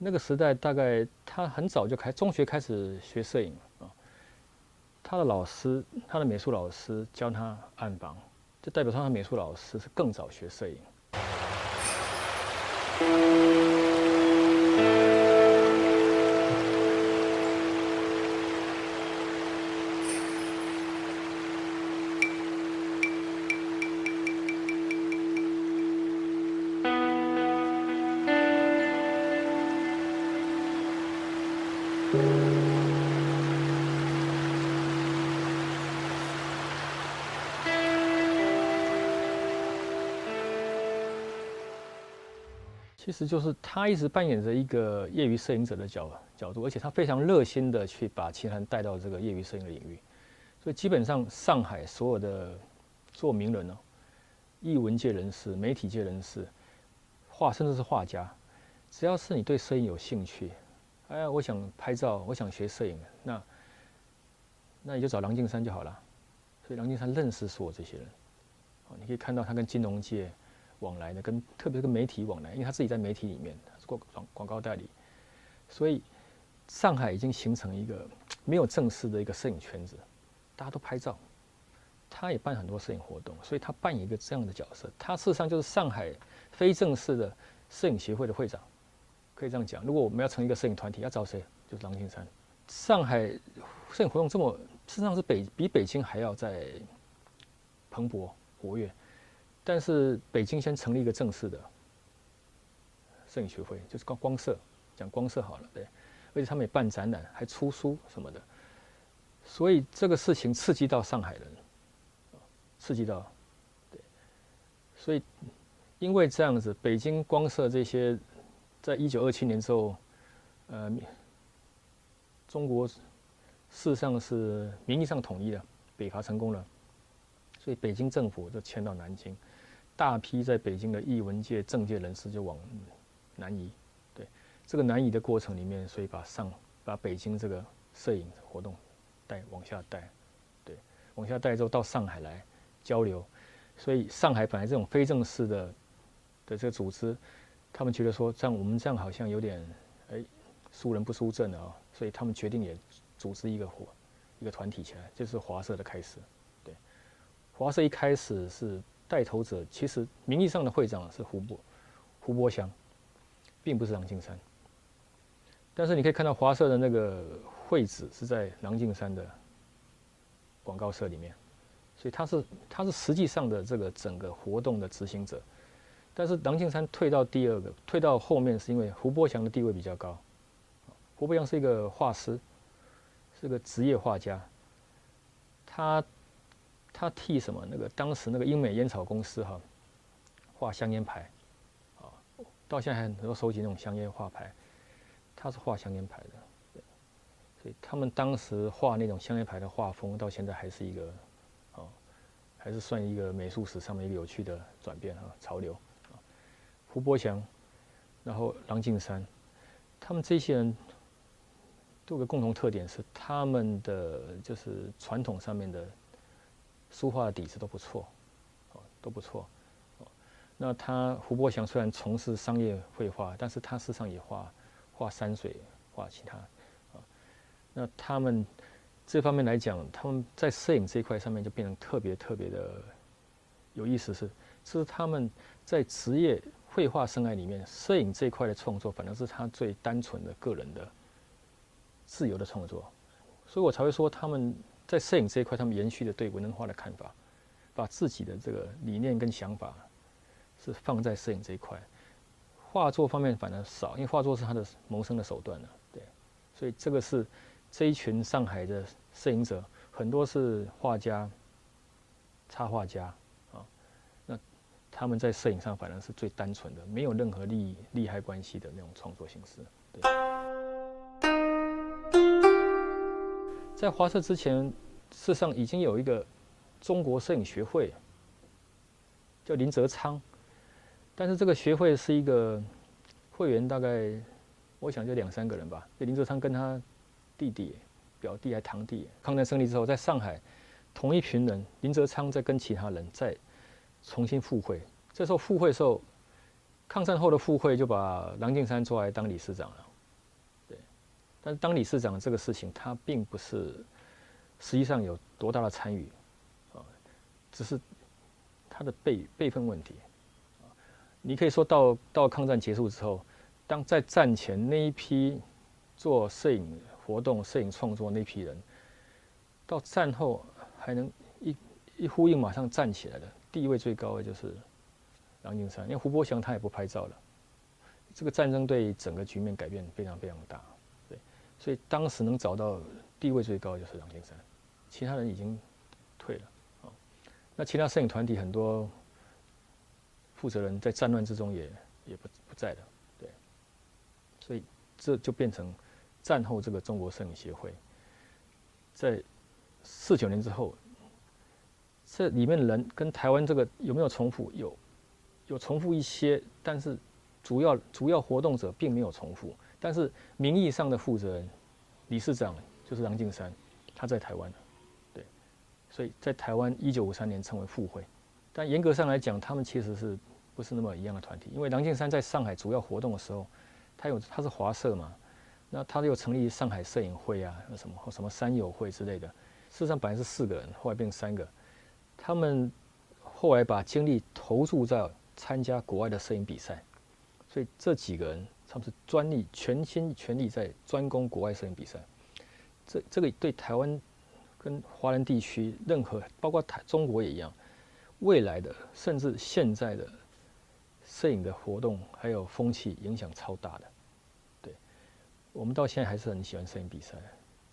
那个时代大概他很早就中学开始学摄影啊，他的老师，他的美术老师教他暗房，就代表说他美术老师是更早学摄影。其实就是他一直扮演着一个业余摄影者的角度，而且他非常热心的去把其他人带到这个业余摄影的领域。所以基本上上海所有的做名人呢，艺文界人士、媒体界人士、甚至是画家，只要是你对摄影有兴趣，哎，我想拍照，我想学摄影，那你就找郎静山就好了。所以郎静山认识所有这些人，你可以看到他跟金融界往来的，特别是跟媒体往来，因为他自己在媒体里面，他是广告代理，所以上海已经形成一个没有正式的一个摄影圈子，大家都拍照，他也办很多摄影活动，所以他扮演一个这样的角色。他事实上就是上海非正式的摄影协会的会长，可以这样讲。如果我们要成一个摄影团体，要找谁？就是郎静山。上海摄影活动事实上是比北京还要再蓬勃活跃。但是北京先成立一个正式的摄影学会，就是光摄，讲光摄好了，对，而且他们也办展览，还出书什么的，所以这个事情刺激到上海人，刺激到，对，所以因为这样子，北京光摄这些，在1927年之后，中国事实上是名义上统一了，北伐成功了，所以北京政府就迁到南京。大批在北京的艺文界、政界人士就往南移，对，这个南移的过程里面，所以把北京这个摄影活动往下带，对，往下带之后到上海来交流，所以上海本来这种非正式的这个组织，他们觉得说我们这样好像有点输人不输阵啊，所以他们决定也组织一个团体起来，就是华社的开始，对，华社一开始是。带头者其实名义上的会长是胡波祥，并不是郎静山。但是你可以看到华社的那个会址是在郎静山的广告社里面，所以他是实际上的这个整个活动的执行者。但是郎静山退到后面是因为胡波祥的地位比较高。胡波祥是一个画师，是个职业画家，他替什么？当时那个英美烟草公司画香烟牌，到现在还很多收集那种香烟画牌，他是画香烟牌的，对，所以他们当时画那种香烟牌的画风，到现在还是还是算一个美术史上面一个有趣的转变潮流。胡波祥，然后郎静山，他们这些人都有个共同特点是他们的就是传统上面的。书画的底子都不错，都不错。那胡波祥虽然从事商业绘画，但是他事实上也画山水，画其他。那他们这方面来讲，他们在摄影这一块上面就变成特别的有意思，是他们在职业绘画生涯里面，摄影这一块的创作，反而是他最单纯的个人的自由的创作，所以我才会说他们。在摄影这一块，他们延续了对文人画的看法，把自己的这个理念跟想法是放在摄影这一块。画作方面反而少，因为画作是他的谋生的手段了，对。所以这个是这一群上海的摄影者，很多是画家、插画家啊。那他们在摄影上反而是最单纯的，没有任何利害关系的那种创作形式。对。在华社之前，事实上已经有一个中国摄影学会，叫林泽昌，但是这个学会是一个会员，大概我想就2-3个人吧。林泽昌跟他弟弟、表弟还堂弟，抗战胜利之后，在上海同一群人，林泽昌在跟其他人再重新复会。这时候复会的时候，抗战后的复会就把郎静山抓来当理事长了。但是当理事长这个事情，他并不是实际上有多大的参与，只是他的辈分问题。你可以说到抗战结束之后，当在战前那一批做摄影活动、摄影创作那批人，到战后还能一呼应马上站起来的，地位最高的就是郎静山。因为胡波祥他也不拍照了，这个战争对整个局面改变非常非常大，对，所以当时能找到地位最高的就是郎静山，其他人已经退了。那其他摄影团体很多负责人在战乱之中也不在了，对，所以这就变成战后这个中国摄影协会，在49年之后，这里面的人跟台湾这个有没有重复？有重复一些，但是主要活动者并没有重复。但是名义上的负责人、理事长就是郎静山，他在台湾，对，所以在台湾1953年称为附会，但严格上来讲，他们其实是不是那么一样的团体？因为郎静山在上海主要活动的时候，他是华社嘛，那他又成立上海摄影会啊，什么山友会之类的。事实上本来是4个人，后来变3个。他们后来把精力投注在参加国外的摄影比赛，所以这几个人他们是全心全力在专攻国外摄影比赛。这个对台湾跟华人地区任何，包括中国也一样，未来的甚至现在的摄影的活动还有风气影响超大的。对，我们到现在还是很喜欢摄影比赛，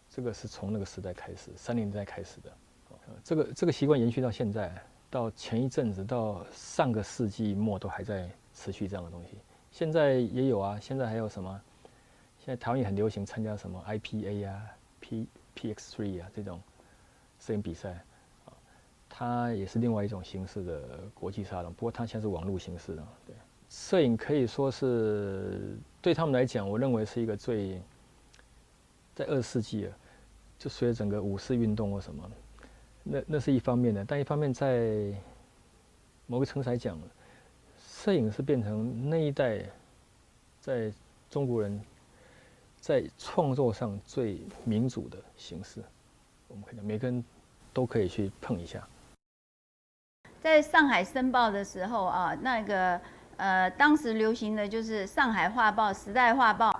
这个是从那个时代开始，30年代开始的。这个习惯延续到现在，到前一阵子，到上个世纪末都还在持续这样的东西。现在也有啊，现在还有什么？现在台湾也很流行参加什么 IPA 啊、PX3 啊这种摄影比赛啊，它也是另外一种形式的国际沙龙，不过它现在是网络形式的。对，摄影可以说是对他们来讲，我认为是一个在20世纪了，就随着整个五四运动或什么。那是一方面的，但一方面在某个层次来讲，摄影是变成那一代在中国人在创作上最民主的形式。我们可以讲，每个人都可以去碰一下。在上海申报的时候啊，那个当时流行的就是上海画报、时代画报。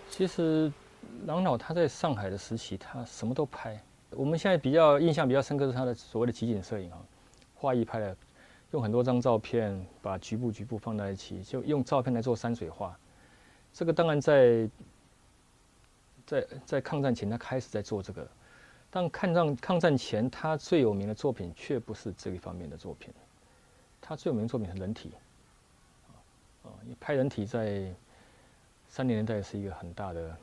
其实郎老他在上海的时期，他什么都拍。我们现在印象比较深刻是他的所谓的集锦摄影啊，画意拍的，用很多张照片把局部放在一起，就用照片来做山水画。这个当然在抗战前他开始在做这个，但抗战前他最有名的作品却不是这一方面的作品，他最有名的作品是人体。拍人体在30年代是一个很大的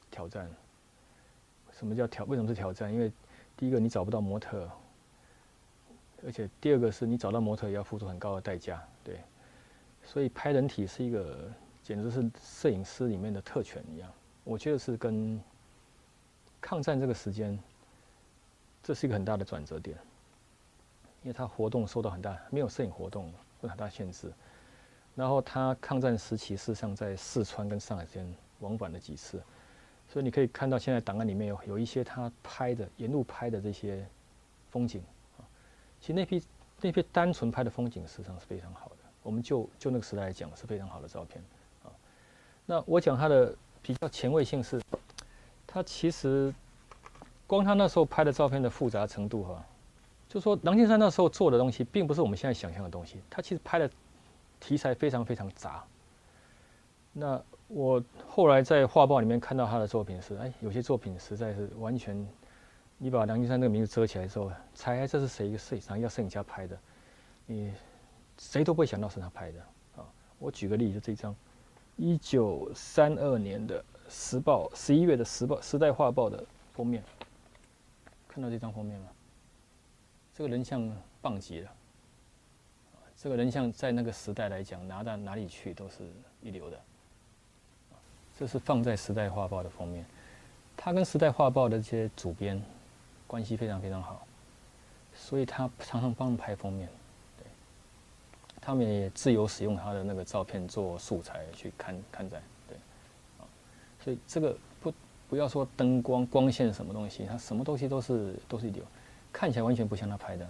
挑战。为什么是挑战？因为第一个你找不到模特，而且第二个是你找到模特也要付出很高的代价，对。所以拍人体是一个简直是摄影师里面的特权一样。我觉得是跟抗战这个时间，这是一个很大的转折点，因为他活动受到没有摄影活动受很大限制。然后他抗战时期，事实上在四川跟上海之间往返了几次，所以你可以看到现在档案里面有一些他沿路拍的这些风景啊，其实那批单纯拍的风景，事实上是非常好的。我们就那个时代来讲，是非常好的照片啊。那我讲他的比较前卫性是，他其实光他那时候拍的照片的复杂程度哈，就说郎静山那时候做的东西，并不是我们现在想象的东西，他其实拍的题材非常非常杂。那我后来在画报里面看到他的作品是，有些作品实在是完全，你把郎静山这个名字遮起来之后，猜这是哪一个摄影家拍的，你谁都不会想到是他拍的啊。我举个例子，这张1932年的时报11月的时代画报的封面，看到这张封面吗？这个人像棒极了。这个人像在那个时代来讲，拿到哪里去都是一流的。这是放在《时代画报》的封面，他跟《时代画报》的这些主编关系非常非常好，所以他常常帮他们拍封面。对，他们也自由使用他的那个照片做素材去刊载。对，所以这个不要说灯光、光线什么东西，它什么东西都是一流，看起来完全不像他拍的。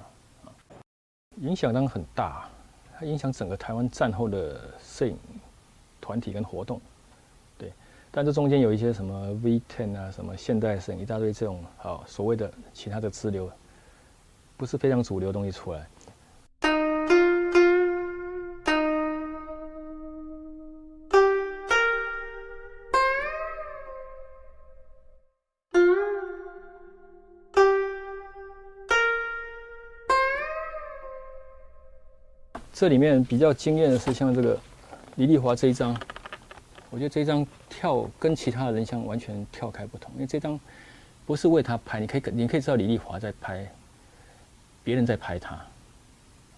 影响当然很大，它影响整个台湾战后的摄影团体跟活动。对，但这中间有一些什么 V10 啊，什么现代摄影一大堆这种所谓的其他的支流，不是非常主流的东西出来。这里面比较惊艳的是像这个李丽华这一张，我觉得这张跟其他的人像完全跳开不同，因为这张不是为他拍，你可以知道李丽华在拍，别人在拍他，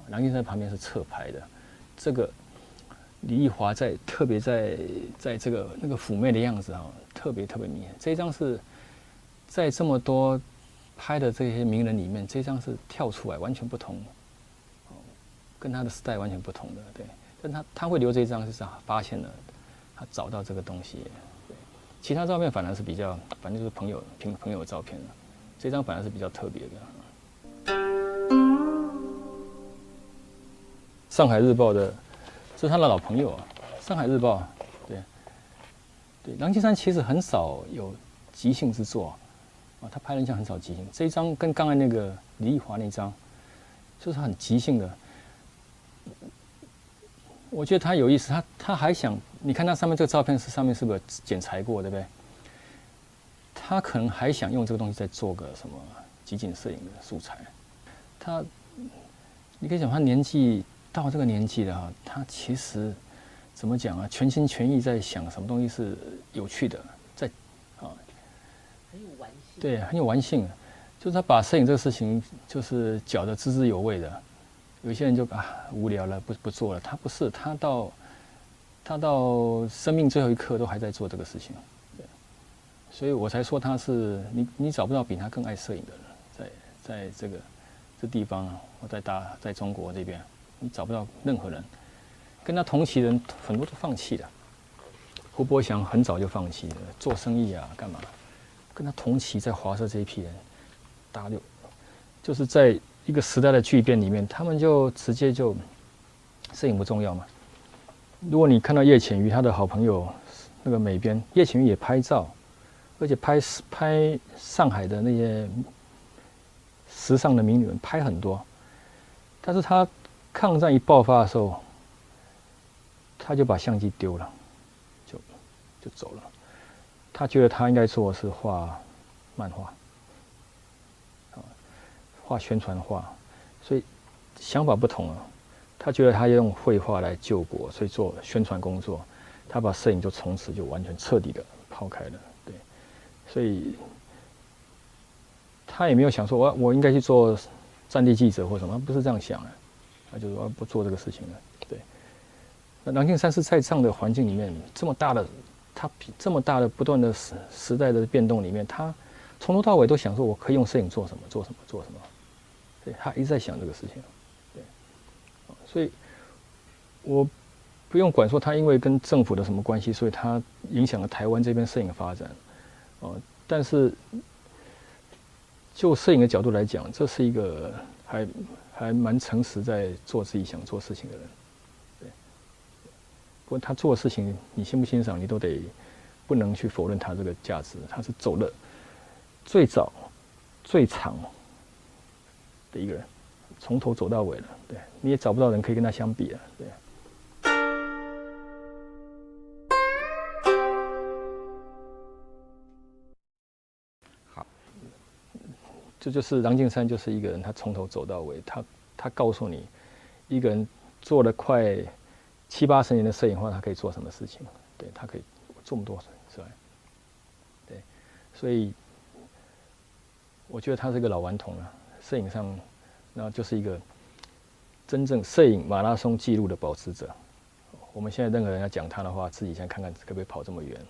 郎静山旁边是侧拍的，这个李丽华特别在这个那个妩媚的样子特别明显。这一张是在这么多拍的这些名人里面，这张是跳出来完全不同。跟他的时代完全不同的，对，但他会留这一张，是发现了他找到这个东西，对，其他照片反而是比较，反正就是朋友的照片了，这张反而是比较特别的。上海日报的，这是他的老朋友啊，上海日报，对，郎静山其实很少有即兴之作他拍人像很少即兴，这一张跟刚才那个李丽华那张，就是很即兴的。我觉得他有意思，他还想，你看他上面这个照片上面是不是剪裁过，对不对？他可能还想用这个东西再做个什么集锦摄影的素材。你可以讲他年纪到这个年纪了他其实怎么讲全心全意在想什么东西是有趣的，很有玩性。对，很有玩性，就是他把摄影这个事情就是搅得滋滋有味的。有些人就无聊了，不做了。他不是，他到生命最后一刻都还在做这个事情，对，所以我才说他是你找不到比他更爱摄影的人，在这地方或在中国这边，你找不到任何人跟他同期人很多都放弃了。胡伯祥很早就放弃了，做生意干嘛？跟他同期在华社这一批人，大家就是在一个时代的巨变里面，他们就直接就摄影不重要嘛。如果你看到叶浅予他的好朋友那个美编，叶浅予也拍照，而且拍上海的那些时尚的名女人拍很多，但是他抗战一爆发的时候，他就把相机丢了，就走了。他觉得他应该做的是画漫画。画宣传画，所以想法不同了。他觉得他要用绘画来救国，所以做宣传工作。他把摄影就从此就完全彻底的抛开了，对。所以他也没有想说我应该去做战地记者或什么，不是这样想的。他就说不做这个事情了，对。那郎静山是在这样的环境里面，这么大的不断的时代的变动里面，他从头到尾都想说我可以用摄影做什么。对，他一直在想这个事情，对，所以我不用管说他因为跟政府的什么关系，所以他影响了台湾这边摄影的发展，但是就摄影的角度来讲，这是一个还蛮诚实在做自己想做事情的人，对。不过他做的事情，你欣不欣赏，你都得不能去否认他这个价值，他是走了最早、最长的一个人，从头走到尾了，对，你也找不到人可以跟他相比了，对。好，这就是郎静山，就是一个人，他从头走到尾，他告诉你，一个人做了快70、80年的摄影画，他可以做什么事情？对，他可以这么多，是吧？对，所以我觉得他是一个老顽童了。摄影上，然后就是一个真正摄影马拉松纪录的保持者。我们现在任何人要讲他的话，自己先看看可不可以跑这么远。